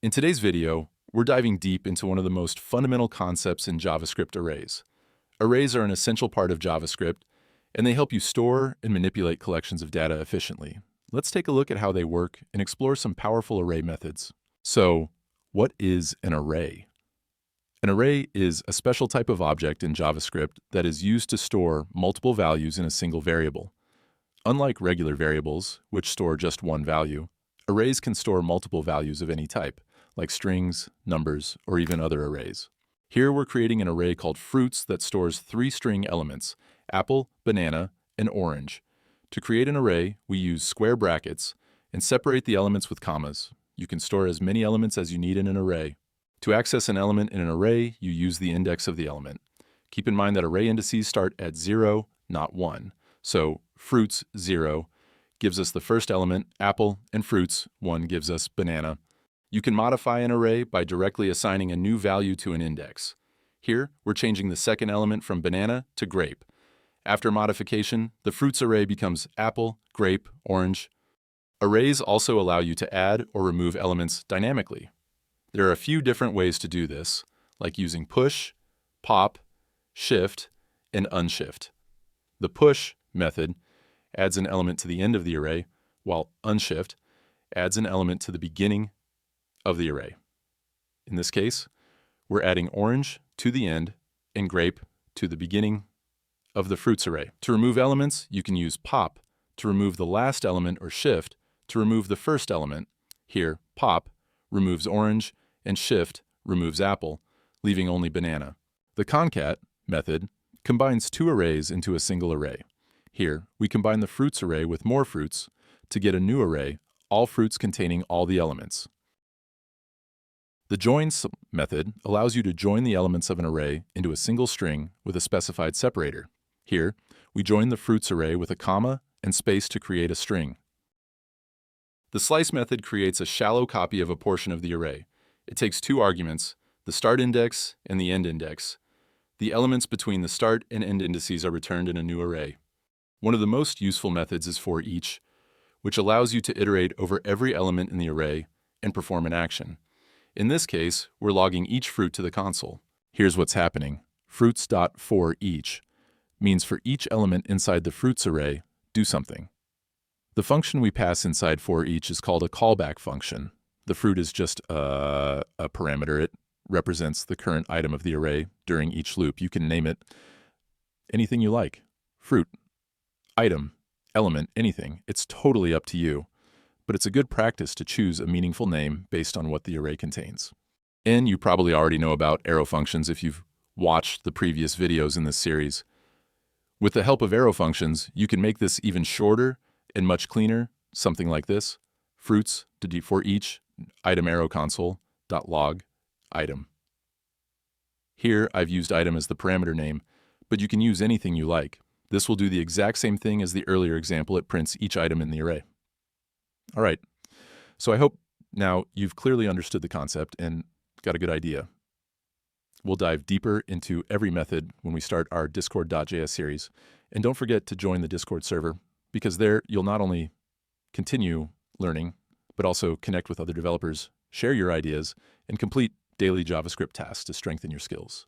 In today's video, we're diving deep into one of the most fundamental concepts in JavaScript arrays. Arrays are an essential part of JavaScript, and they help you store and manipulate collections of data efficiently. Let's take a look at how they work and explore some powerful array methods. So, what is an array? An array is a special type of object in JavaScript that is used to store multiple values in a single variable. Unlike regular variables, which store just one value, arrays can store multiple values of any type, like strings, numbers, or even other arrays. Here we're creating an array called fruits that stores 3 string elements: apple, banana, and orange. To create an array, we use square brackets and separate the elements with commas. You can store as many elements as you need in an array. To access an element in an array, you use the index of the element. Keep in mind that array indices start at 0, not 1. So fruits 0 gives us the first element, apple, and fruits 1 gives us banana. You can modify an array by directly assigning a new value to an index. Here, we're changing the second element from banana to grape. After modification, the fruits array becomes apple, grape, orange. Arrays also allow you to add or remove elements dynamically. There are a few different ways to do this, like using push, pop, shift, and unshift. The push method adds an element to the end of the array, while unshift adds an element to the beginning of the array. In this case, we're adding orange to the end and grape to the beginning of the fruits array. To remove elements, you can use pop to remove the last element, or shift to remove the first element. Here, pop removes orange and shift removes apple, leaving only banana. The concat method combines 2 arrays into a single array. Here, we combine the fruits array with more fruits to get a new array, all fruits containing all the elements. The join method allows you to join the elements of an array into a single string with a specified separator. Here, we join the fruits array with a comma and space to create a string. The slice method creates a shallow copy of a portion of the array. It takes 2 arguments, the start index and the end index. The elements between the start and end indices are returned in a new array. One of the most useful methods is for each, which allows you to iterate over every element in the array and perform an action. In this case, we're logging each fruit to the console. Here's what's happening. Fruits.forEach means for each element inside the fruits array, do something. The function we pass inside forEach is called a callback function. The fruit is just a parameter. It represents the current item of the array during each loop. You can name it anything you like. Fruit, item, element, anything. It's totally up to you. But it's a good practice to choose a meaningful name based on what the array contains. And you probably already know about arrow functions if you've watched the previous videos in this series. With the help of arrow functions, you can make this even shorter and much cleaner, something like this: fruits for each item arrow console.log item. Here, I've used item as the parameter name, but you can use anything you like. This will do the exact same thing as the earlier example. It prints each item in the array. All right, so I hope now you've clearly understood the concept and got a good idea. We'll dive deeper into every method when we start our Discord.js series. And don't forget to join the Discord server, because there you'll not only continue learning, but also connect with other developers, share your ideas, and complete daily JavaScript tasks to strengthen your skills.